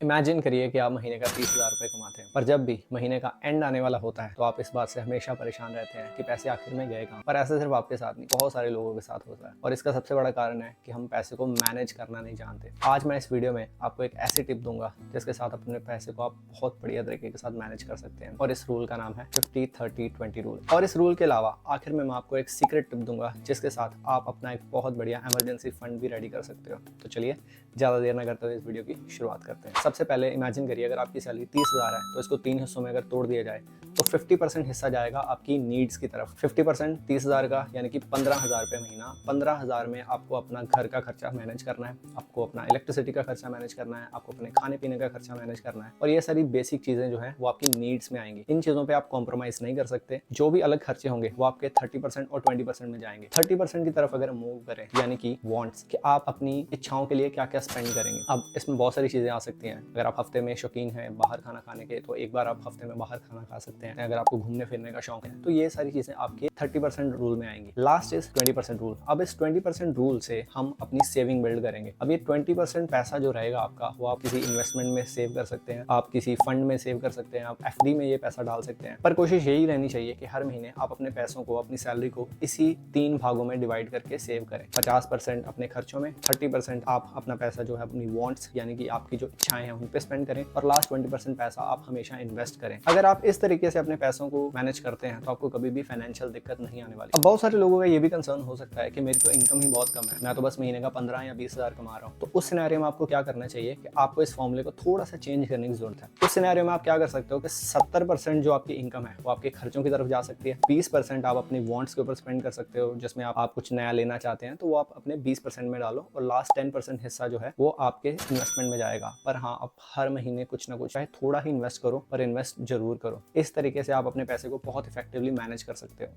Imagine करिए कि आप महीने का 30,000 रुपये कमाते हैं, पर जब भी महीने का एंड आने वाला होता है तो आप इस बात से हमेशा परेशान रहते हैं कि पैसे आखिर में गए कहाँ। पर ऐसा सिर्फ आपके साथ नहीं, बहुत सारे लोगों के साथ होता है और इसका सबसे बड़ा कारण है कि हम पैसे को मैनेज करना नहीं जानते। आज मैं इस वीडियो में आपको एक ऐसी टिप दूंगा जिसके साथ अपने पैसे को आप बहुत बढ़िया तरीके के साथ मैनेज कर सकते हैं और इस रूल का नाम है 50-30-20 रूल। और इस रूल के अलावा आखिर में मैं आपको एक सीक्रेट टिप दूंगा जिसके साथ आप अपना एक बहुत बढ़िया इमरजेंसी फंड भी रेडी कर सकते हो। तो चलिए ज़्यादा देर न करते हुए इस वीडियो की शुरुआत करते हैं। सबसे पहले इमेजिन करिए अगर आपकी सैलरी 30,000 है तो इसको 3 हिस्सों में अगर तोड़ दिया जाए तो 50% हिस्सा जाएगा आपकी नीड्स की तरफ। 50% 30,000 का यानी कि 15,000 रुपये महीना। 15,000 में आपको अपना घर का खर्चा मैनेज करना है, आपको अपना इलेक्ट्रिसिटी का खर्चा मैनेज करना है, आपको अपने खाने पीने का खर्चा मैनेज करना है और ये सारी बेसिक चीज़ें जो है वो आपकी नीड्स में आएंगी। इन चीज़ों पर आप कॉम्प्रोमाइज़ नहीं कर सकते। जो भी अलग खर्चे होंगे वो आपके 30% और 20% में जाएंगे। 30% की तरफ अगर मूव करें यानी कि वांट्स, कि आप अपनी इच्छाओं के लिए क्या क्या स्पेंड करेंगे। अब इसमें बहुत सारी चीज़ें आ सकती हैं। अगर आप हफ्ते में शौकीन हैं बाहर खाना खाने के तो एक बार आप हफ्ते में बाहर खाना खा सकते हैं। अगर आपको घूमने फिरने का शौक है तो ये सारी चीज़ें आपके 30% रूल में आएंगी। Last is 20% rule. अब इस 20% रूल से हम अपनी सेविंग बिल्ड करेंगे। अब ये 20% पैसा जो रहेगा आपका वो आप किसी इन्वेस्टमेंट में सेव कर सकते हैं, आप किसी फंड में सेव कर सकते हैं, आप एफडी में ये पैसा डाल सकते हैं। पर कोशिश यही रहनी चाहिए कि हर महीने आप अपने पैसों को, अपनी सैलरी को इसी 3 भागों में डिवाइड करके सेव करें। 50% अपने खर्चों में, 30% आप अपना पैसा जो है अपनी वांट्स यानी कि आपकी जो इच्छाएं हैं उन पे स्पेंड करें और लास्ट 20% पैसा आप हमेशा इन्वेस्ट करें। अगर आप इस तरीके से अपने पैसों को मैनेज करते हैं तो आपको कभी भी फाइनेंशियल दिक्कत नहीं आने वाली। अब बहुत सारे लोगों का ये भी कंसर्न हो सकता है कि मेरी तो इनकम ही बहुत कम है, मैं तो बस महीने का 15 या 20,000 कमा रहा हूँ। तो उस सिनेरियो में आपको क्या करना चाहिए कि आपको इस फॉर्मूले को थोड़ा सा चेंज करने की जरूरत है। उस सिनेरियो में आप क्या कर सकते हो कि 70% जो आपकी इनकम है वो आपके खर्चों की तरफ जा सकती है। 20% आप अपनी वांट्स के ऊपर स्पेंड कर सकते हो, जिसमें आप कुछ नया लेना चाहते हैं तो वो आप अपने 20% में डालो और लास्ट 10% हिस्सा जो है वो आपके इन्वेस्टमेंट में जाएगा। पर हाँ, आप हर महीने कुछ ना कुछ चाहे थोड़ा ही इन्वेस्ट करो पर इन्वेस्ट जरूर करो। इस तरीके से आप अपने पैसे को बहुत इफेक्टिवली मैनेज कर सकते हो।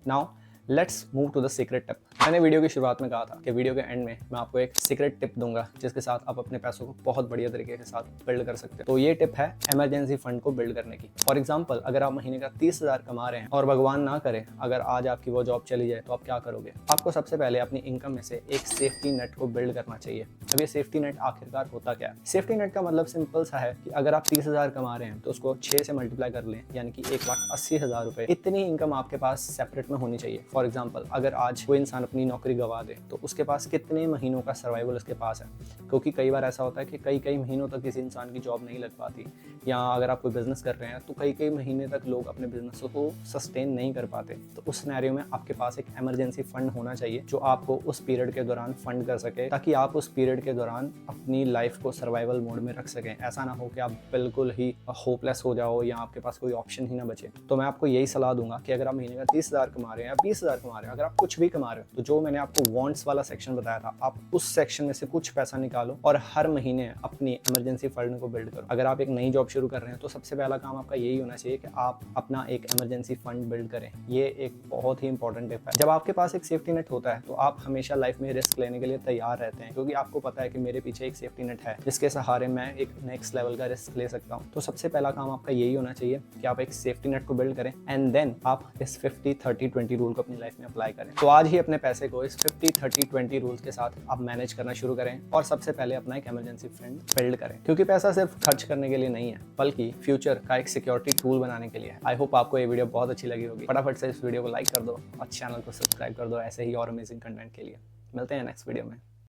Now let's move to the secret tip. मैंने वीडियो की शुरुआत में कहा था कि वीडियो के एंड में मैं आपको एक सीक्रेट टिप दूंगा जिसके साथ आप अपने पैसों को बहुत बढ़िया तरीके के साथ बिल्ड कर सकते हो। तो ये टिप है इमरजेंसी फंड को बिल्ड करने की। फॉर एग्जांपल, अगर आप महीने का 30,000 कमा रहे हैं और भगवान ना करे अगर आज आपकी वो जॉब चली जाए तो आप क्या करोगे? आपको सबसे पहले अपनी इनकम में से एक सेफ्टी नेट को बिल्ड करना चाहिए। अब ये सेफ्टी नेट आखिरकार होता क्या है? सेफ्टी नेट का मतलब सिंपल सा है कि अगर आप 30,000 कमा रहे हैं तो उसको 6 से मल्टीप्लाई कर लें यानी कि 1,80,000 रुपए। इतनी इनकम आपके पास सेपरेट में होनी चाहिए। फॉर एग्जाम्पल, अगर आज कोई इंसान अपनी नौकरी गवा दे तो उसके पास कितने महीनों का सर्वाइवल उसके पास है, क्योंकि कई बार ऐसा होता है कि कई महीनों तक किसी इंसान की जॉब नहीं लग पाती, या अगर आप कोई बिजनेस कर रहे हैं तो कई महीने तक लोग अपने बिजनेस को सस्टेन नहीं कर पाते। तो उस सिनेरियो में आपके पास एक इमरजेंसी फंड होना चाहिए जो आपको उस पीरियड के दौरान फंड कर सके, ताकि आप उस पीरियड के दौरान अपनी लाइफ को सर्वाइवल मोड में रख सकें। ऐसा ना हो कि आप बिल्कुल ही होपलेस हो जाओ या आपके पास कोई ऑप्शन ही ना बचे। तो मैं आपको यही सलाह दूंगा कि अगर आप महीने का 30,000 कमा रहे हैं या 20,000 कमा रहे हैं, अगर आप कुछ भी कमा रहे हो तो जो मैंने आपको वांट्स वाला सेक्शन बताया था, आप उस सेक्शन में से कुछ पैसा निकालो और हर महीने अपनी इमरजेंसी फंड को बिल्ड करो। अगर आप एक नई जॉब शुरू कर रहे हैं तो सबसे पहला काम आपका यही होना चाहिए कि आप अपना एक इमरजेंसी फंड बिल्ड करें। ये एक बहुत ही इंपॉर्टेंट टिप है। जब आपके पास एक सेफ्टी नेट होता है तो आप हमेशा लाइफ में रिस्क लेने के लिए तैयार रहते हैं, क्योंकि आपको पता है कि मेरे पीछे एक सेफ्टी नेट है जिसके सहारे मैं एक नेक्स्ट लेवल का रिस्क ले सकता हूँ। तो सबसे पहला काम आपका यही होना चाहिए कि आप एक सेफ्टी नेट को बिल्ड करें एंड देन आप इस 50-30-20 रूल को अपनी लाइफ में अप्लाई करें। तो आज ही अपने पैसे को इस 50-30-20 रूल्स के साथ आप मैनेज करना शुरू करें और सबसे पहले अपना एक इमरजेंसी फंड बिल्ड करें, क्योंकि पैसा सिर्फ खर्च करने के लिए नहीं है बल्कि फ्यूचर का एक सिक्योरिटी टूल बनाने के लिए है। आई होप आपको ये वीडियो बहुत अच्छी लगी होगी। फटाफट से इस वीडियो को लाइक कर दो और चैनल को सब्सक्राइब कर दो ऐसे ही और अमेजिंग कंटेंट के लिए। मिलते हैं नेक्स्ट वीडियो में।